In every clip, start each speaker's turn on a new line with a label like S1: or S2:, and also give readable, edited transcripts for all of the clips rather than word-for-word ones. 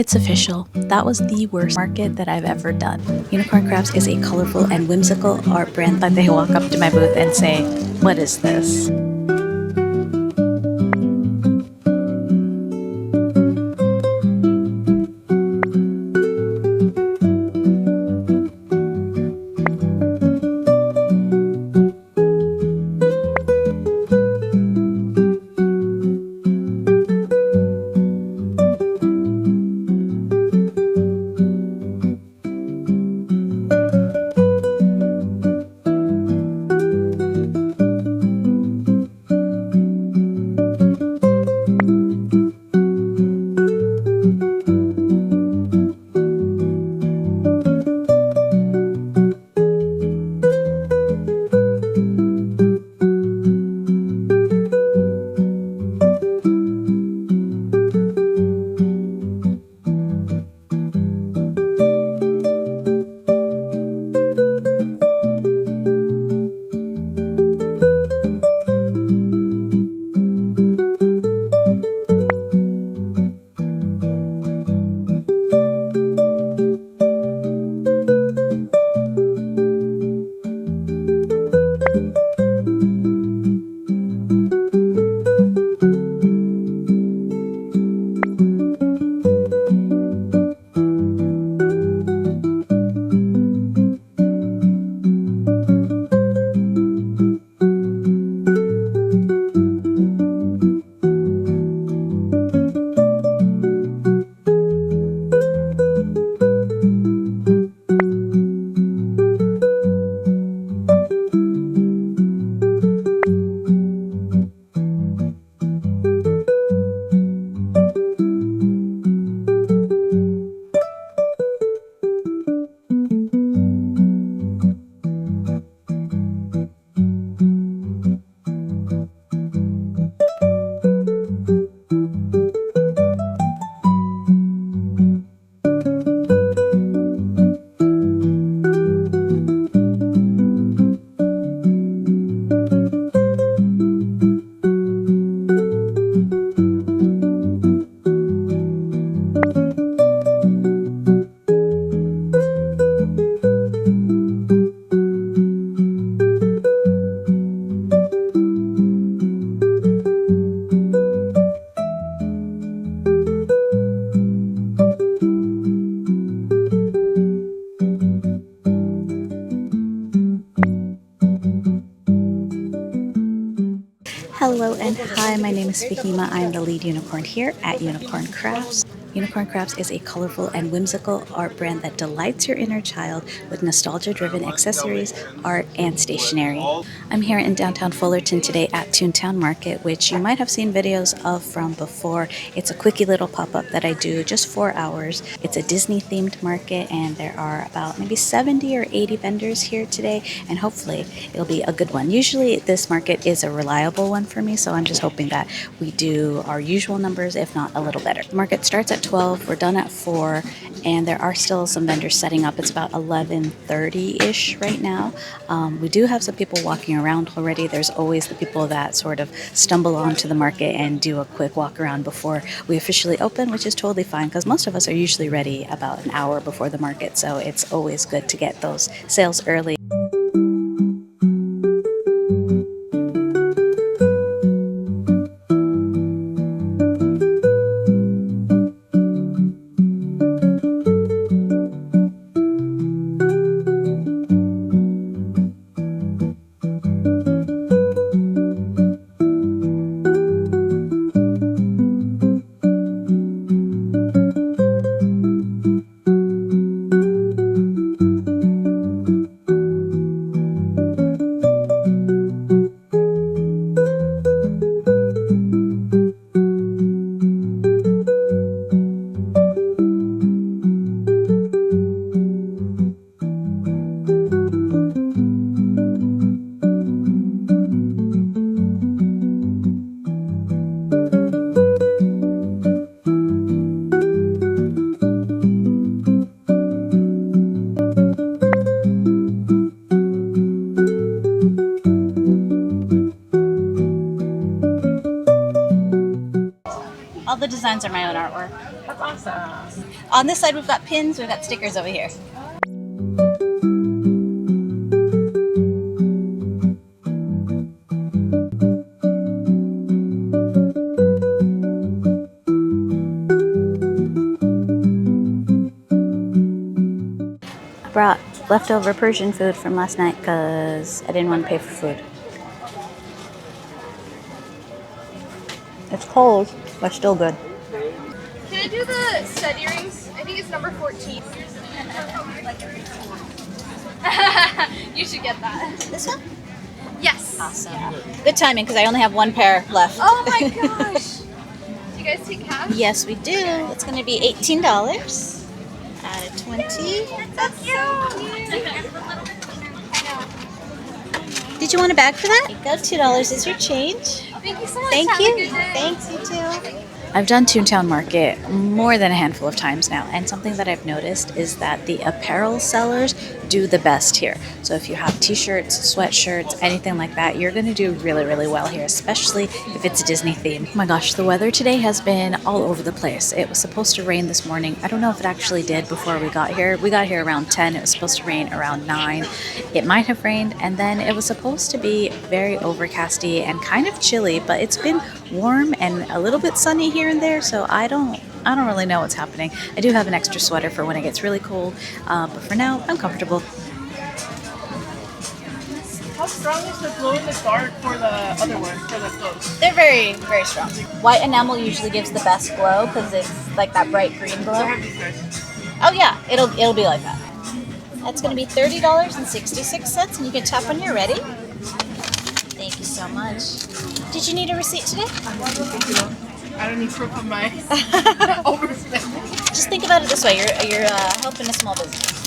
S1: It's official. That was the worst market that I've ever done. Unicorn Crafts is a colorful and whimsical art brand, but they walk up to my booth and say, "What is this?" Hello and hi, my name is Fahima. I am the lead unicorn here at Unicorn Crafts. Unicorn Crafts is a colorful and whimsical art brand that delights your inner child with nostalgia-driven accessories, art, and stationery. I'm here in downtown Fullerton today at ToonTown Market, which you might have seen videos of from before. It's a quickie little pop-up that I do just 4 hours. It's a Disney-themed market, and there are about maybe 70 or 80 vendors here today, and hopefully it'll be a good one. Usually this market is a reliable one for me, so I'm just hoping that we do our usual numbers, if not a little better. The market starts at 12, we're done at 4, and there are still some vendors setting up. It's about 11:30-ish right now. We do have some people walking around already. There's always the people that sort of stumble onto the market and do a quick walk around before we officially open, which is totally fine because most of us are usually ready about an hour before the market, so it's always good to get those sales early. All the designs are my own artwork. On this side, we've got pins, we've got stickers over here. I brought leftover Persian food from last night because I didn't want to pay for food. It's cold, but still good.
S2: Can I do the stud earrings? I think it's number 14. You should get that.
S1: This one?
S2: Yes.
S1: Awesome. Good timing because I only have one pair left.
S2: Oh my gosh. Do you guys take cash?
S1: Yes, we do. It's going to be $18 out of 20.
S2: That's so cute.
S1: Did you want a bag for that? Here you go, $2 is your change.
S2: Thank you so much.
S1: Thank
S2: Have
S1: you.
S2: a good day.
S1: Thanks, you too. I've done ToonTown Market more than a handful of times now, and something that I've noticed is that the apparel sellers do the best here. So if you have t-shirts, sweatshirts, anything like that, you're going to do really, really well here, especially if it's a Disney theme. Oh my gosh, the weather today has been all over the place. It was supposed to rain this morning. I don't know if it actually did before we got here. We got here around 10. It was supposed to rain around 9. It might have rained, and then it was supposed to be very overcasty and kind of chilly, but it's been warm and a little bit sunny here and there, so I don't really know what's happening. I do have an extra sweater for when it gets really cold, but for now, I'm comfortable.
S3: How strong is the glow in the dark for the other one, for the clothes?
S1: They're very, very strong. White enamel usually gives the best glow because it's like that bright green
S3: I
S1: glow.
S3: have these guys.
S1: Oh yeah, it'll be like that. That's going to be $30.66, and you can tap when you're ready. Thank you so much. Did you need a receipt today?
S3: I don't need proof of my overspending.
S1: Just think about it this way: you're helping a small business.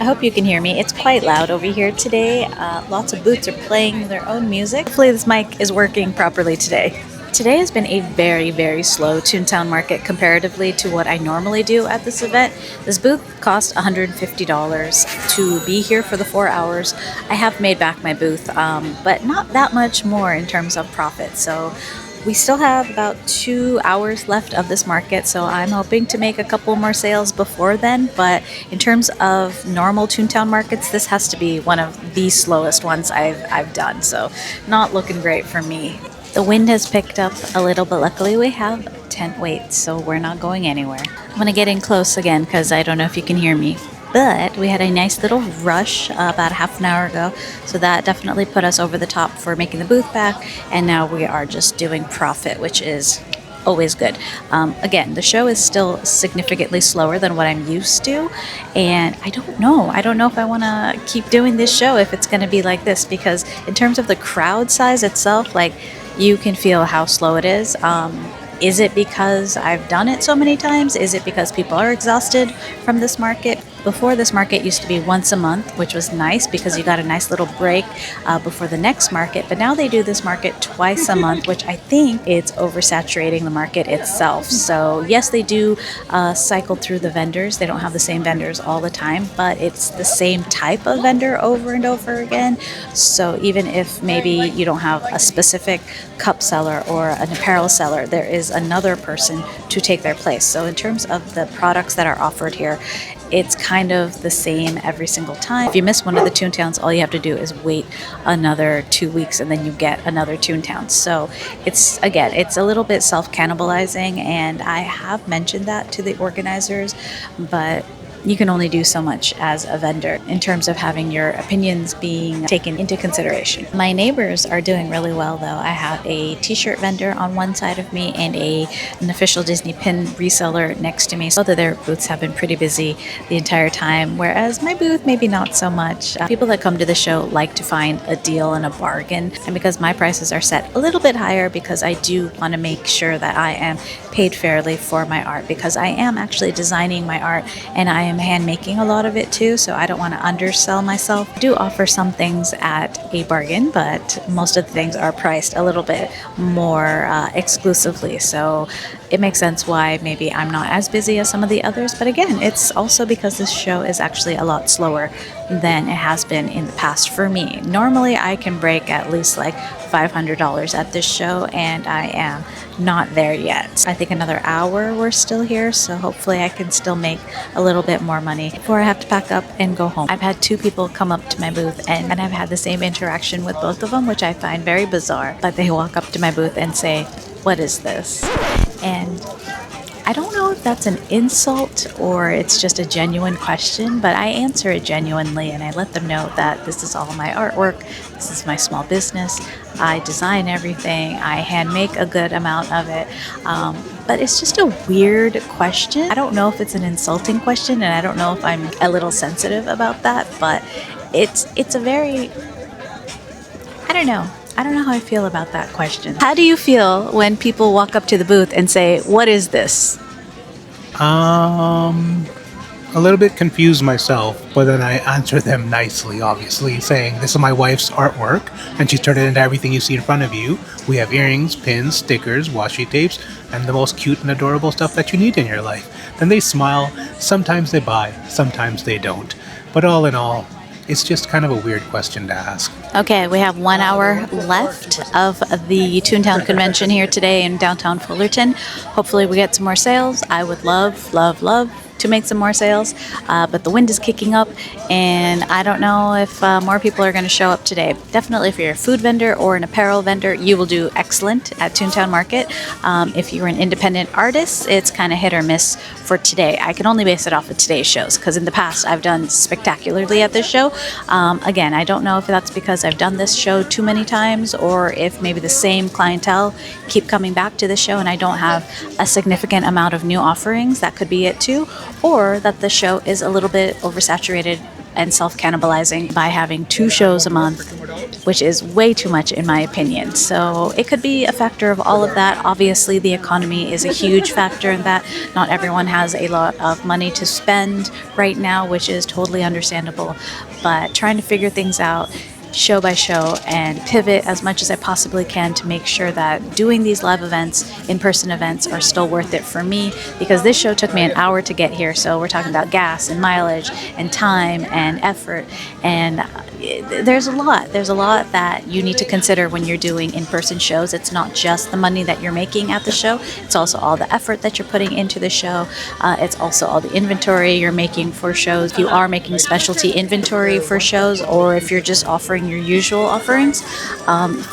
S1: I hope you can hear me. It's quite loud over here today. Lots of booths are playing their own music. Hopefully this mic is working properly today. Today has been a very, very slow ToonTown Market comparatively to what I normally do at this event. This booth cost $150 to be here for the 4 hours. I have made back my booth, but not that much more in terms of profit. So we still have about 2 hours left of this market, so I'm hoping to make a couple more sales before then. But in terms of normal ToonTown markets, this has to be one of the slowest ones I've done, so not looking great for me. The wind has picked up a little, but luckily we have tent weights, so we're not going anywhere. I'm going to get in close again because I don't know if you can hear me. But we had a nice little rush about half an hour ago, so that definitely put us over the top for making the booth back, and now we are just doing profit, which is always good. Again, the show is still significantly slower than what I'm used to, and I don't know if I want to keep doing this show if it's going to be like this, because in terms of the crowd size itself, like, you can feel how slow it is. Is it because I've done it so many times? Is it because people are exhausted from this market? Before, this market used to be once a month, which was nice because you got a nice little break before the next market. But now they do this market twice a month, which I think it's oversaturating the market itself. So yes, they do cycle through the vendors. They don't have the same vendors all the time, but it's the same type of vendor over and over again. So even if maybe you don't have a specific cup seller or an apparel seller, there is another person to take their place. So in terms of the products that are offered here, it's kind of the same every single time. If you miss one of the Toontowns, all you have to do is wait another 2 weeks and then you get another Toontown. So it's a little bit self-cannibalizing, and I have mentioned that to the organizers, but you can only do so much as a vendor in terms of having your opinions being taken into consideration. My neighbors are doing really well though. I have a t-shirt vendor on one side of me and an official Disney pin reseller next to me. Both of their booths have been pretty busy the entire time, whereas my booth maybe not so much. People that come to the show like to find a deal and a bargain, and because my prices are set a little bit higher because I do want to make sure that I am paid fairly for my art, because I am actually designing my art and I am hand making a lot of it too, so I don't want to undersell myself. I do offer some things at a bargain, but most of the things are priced a little bit more exclusively. So it makes sense why maybe I'm not as busy as some of the others. But again, it's also because this show is actually a lot slower than it has been in the past for me. Normally, I can break at least like $500 at this show, and I am not there yet. I think another hour we're still here, so hopefully I can still make a little bit more money before I have to pack up and go home. I've had two people come up to my booth, and I've had the same interaction with both of them, which I find very bizarre. But they walk up to my booth and say, "What is this?" And I don't know if that's an insult or it's just a genuine question, but I answer it genuinely and I let them know that this is all my artwork, this is my small business, I design everything, I hand make a good amount of it. But it's just a weird question. I don't know if it's an insulting question, and I don't know if I'm a little sensitive about that, but it's a very, I don't know. I don't know how I feel about that question. How do you feel when people walk up to the booth and say, "What is this?"
S4: A little bit confused myself, but then I answer them nicely, obviously, saying, "This is my wife's artwork, and she's turned it into everything you see in front of you. We have earrings, pins, stickers, washi tapes, and the most cute and adorable stuff that you need in your life." Then they smile. Sometimes they buy, sometimes they don't. But all in all, it's just kind of a weird question to ask.
S1: Okay, we have 1 hour left of the ToonTown convention here today in downtown Fullerton. Hopefully we get some more sales. I would love, love, love to make some more sales, but the wind is kicking up, and I don't know if more people are going to show up today. Definitely, if you're a food vendor or an apparel vendor, you will do excellent at ToonTown Market. If you're an independent artist, it's kind of hit or miss for today. I can only base it off of today's shows, because in the past I've done spectacularly at this show. Again, I don't know if that's because I've done this show too many times, or if maybe the same clientele keep coming back to the show and I don't have a significant amount of new offerings. That could be it too. Or that the show is a little bit oversaturated and self-cannibalizing by having 2 shows a month, which is way too much in my opinion. So it could be a factor of all of that. Obviously, the economy is a huge factor in that. Not everyone has a lot of money to spend right now, which is totally understandable. But trying to figure things out show by show and pivot as much as I possibly can to make sure that doing these live events, in-person events, are still worth it for me, because this show took me an hour to get here. So we're talking about gas and mileage and time and effort, and there's a lot that you need to consider when you're doing in-person shows. It's not just the money that you're making at the show, it's also all the effort that you're putting into the show. It's also all the inventory you're making for shows. If you are making specialty inventory for shows, or if you're just offering your usual offerings.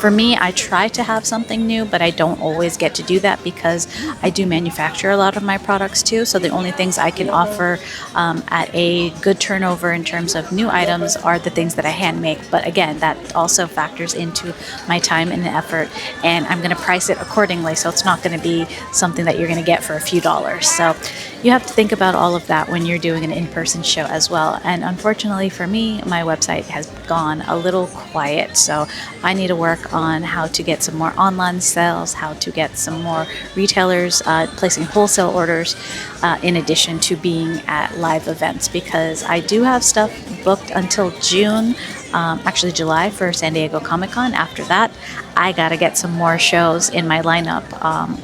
S1: For me, I try to have something new, but I don't always get to do that because I do manufacture a lot of my products too. So the only things I can offer at a good turnover in terms of new items are the things that I hand make. But again, that also factors into my time and effort, and I'm going to price it accordingly. So it's not going to be something that you're going to get for a few dollars. So you have to think about all of that when you're doing an in-person show as well. And unfortunately for me, my website has gone a little quiet. So I need to work on how to get some more online sales, how to get some more retailers placing wholesale orders in addition to being at live events, because I do have stuff booked until June, actually July, for San Diego Comic-Con. After that, I gotta get some more shows in my lineup,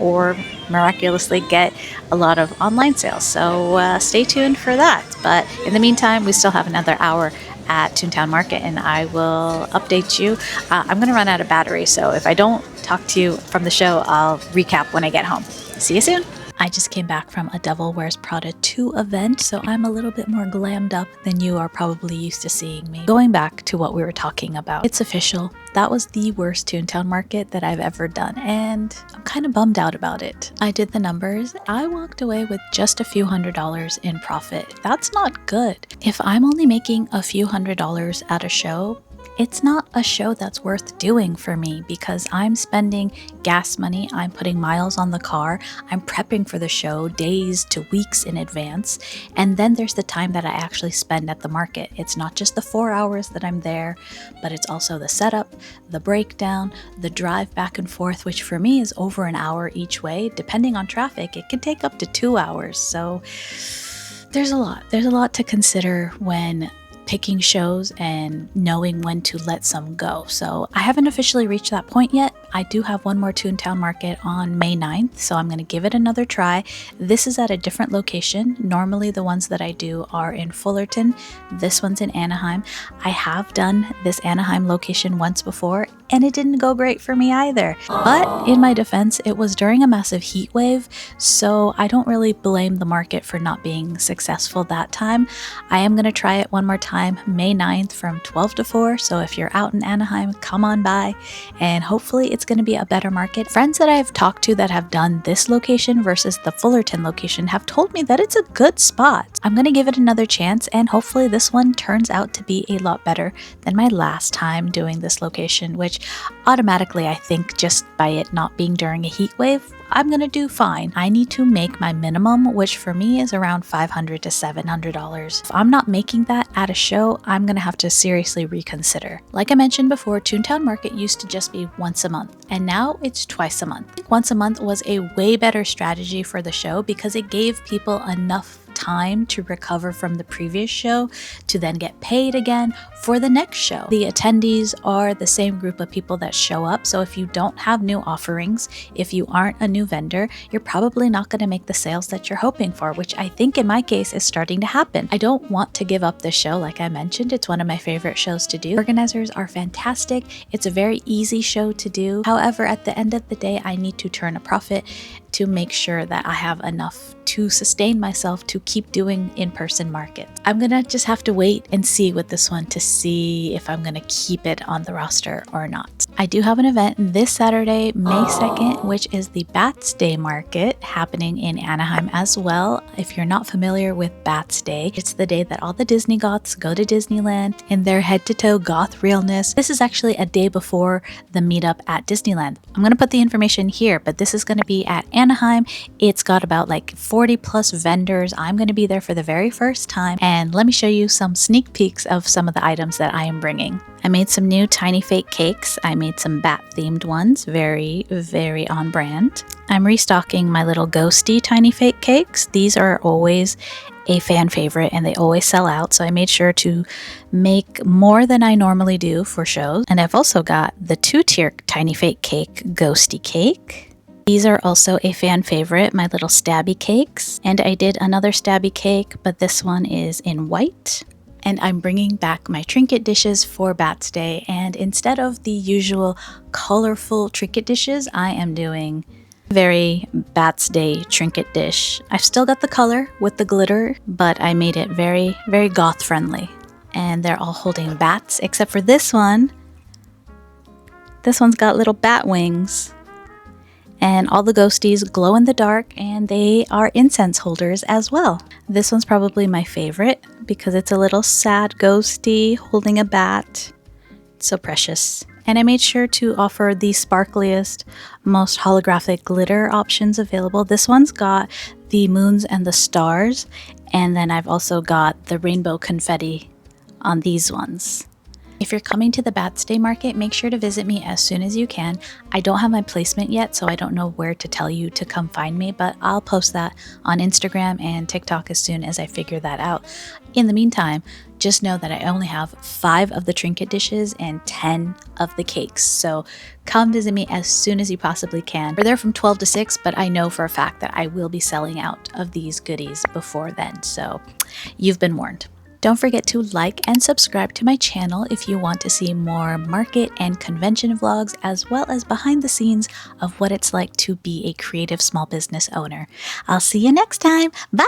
S1: or miraculously get a lot of online sales. So stay tuned for that. But in the meantime, we still have another hour at ToonTown Market, and I will update you. I'm going to run out of battery, so if I don't talk to you from the show, I'll recap when I get home. See you soon. I just came back from a Devil Wears Prada 2 event, so I'm a little bit more glammed up than you are probably used to seeing me. Going back to what we were talking about, it's official. That was the worst ToonTown Market that I've ever done, and I'm kind of bummed out about it. I did the numbers. I walked away with just a few $100s in profit. That's not good. If I'm only making a few $100s at a show, it's not a show that's worth doing for me, because I'm spending gas money, I'm putting miles on the car, I'm prepping for the show days to weeks in advance, and then there's the time that I actually spend at the market. It's not just the 4 hours that I'm there, but it's also the setup, the breakdown, the drive back and forth, which for me is over an hour each way. Depending on traffic, it can take up to 2 hours. So there's a lot to consider when picking shows and knowing when to let some go. So I haven't officially reached that point yet. I do have one more ToonTown Market on May 9th, so I'm going to give it another try. This is at a different location. Normally the ones that I do are in Fullerton. This one's in Anaheim. I have done this Anaheim location once before, and it didn't go great for me either. But in my defense, it was during a massive heat wave, so I don't really blame the market for not being successful that time. I am going to try it one more time, May 9th from 12 to 4, so if you're out in Anaheim, come on by, and hopefully it's going to be a better market. Friends that I've talked to that have done this location versus the Fullerton location have told me that it's a good spot. I'm going to give it another chance, and hopefully this one turns out to be a lot better than my last time doing this location, which automatically I think just by it not being during a heat wave, I'm gonna do fine. I need to make my minimum, which for me is around $500 to $700. If I'm not making that at a show, I'm gonna have to seriously reconsider. Like I mentioned before, ToonTown Market used to just be once a month, and now it's twice a month. I think once a month was a way better strategy for the show because it gave people enough time to recover from the previous show to then get paid again for the next show. The attendees are the same group of people that show up, so if you don't have new offerings, if you aren't a new vendor, you're probably not going to make the sales that you're hoping for, which I think in my case is starting to happen. I don't want to give up this show. Like I mentioned, it's one of my favorite shows to do. Organizers are fantastic. It's a very easy show to do. However, at the end of the day, I need to turn a profit to make sure that I have enough to sustain myself to keep doing in-person markets. I'm gonna just have to wait and see with this one to see if I'm gonna keep it on the roster or not. I do have an event this Saturday, May 2nd, which is the Bats Day Market happening in Anaheim as well. If you're not familiar with Bats Day, it's the day that all the Disney goths go to Disneyland in their head-to-toe goth realness. This is actually a day before the meetup at Disneyland. I'm gonna put the information here, but this is gonna be at Anaheim. It's got about like 40 plus vendors. I'm going to be there for the very first time, and let me show you some sneak peeks of some of the items that I am bringing. I made some new tiny fake cakes. I made some bat themed ones, very on brand. I'm restocking my little ghosty tiny fake cakes. These are always a fan favorite and they always sell out, so I made sure to make more than I normally do for shows. And I've also got the 2-tier tiny fake cake ghosty cake. These are also a fan favorite, my little stabby cakes. And I did another stabby cake, but this one is in white. And I'm bringing back my trinket dishes for Bats Day. And instead of the usual colorful trinket dishes, I am doing very Bats Day trinket dish. I've still got the color with the glitter, but I made it very goth friendly. And they're all holding bats, except for this one. This one's got little bat wings. And all the ghosties glow in the dark, and they are incense holders as well. This one's probably my favorite because it's a little sad ghosty holding a bat. It's so precious. And I made sure to offer the sparkliest, most holographic glitter options available. This one's got the moons and the stars, and then I've also got the rainbow confetti on these ones. If you're coming to the Bats Day Market, make sure to visit me as soon as you can. I don't have my placement yet, so I don't know where to tell you to come find me, but I'll post that on Instagram and TikTok as soon as I figure that out. In the meantime, just know that I only have 5 of the trinket dishes and 10 of the cakes, so come visit me as soon as you possibly can. We're there from 12 to 6, but I know for a fact that I will be selling out of these goodies before then, so you've been warned. Don't forget to like and subscribe to my channel if you want to see more market and convention vlogs, as well as behind the scenes of what it's like to be a creative small business owner. I'll see you next time. Bye!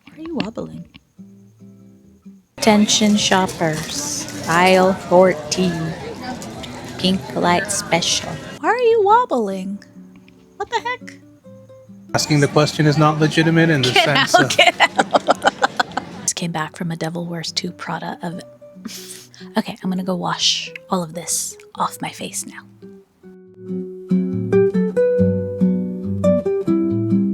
S1: Why are you wobbling? Attention shoppers, aisle 14, pink light special. Why are you wobbling? What the heck?
S4: Asking the question is not legitimate in the sense of...
S1: Get out. Just came back from a Devil Wears 2 Prada event. Okay, I'm gonna go wash all of this off my face now.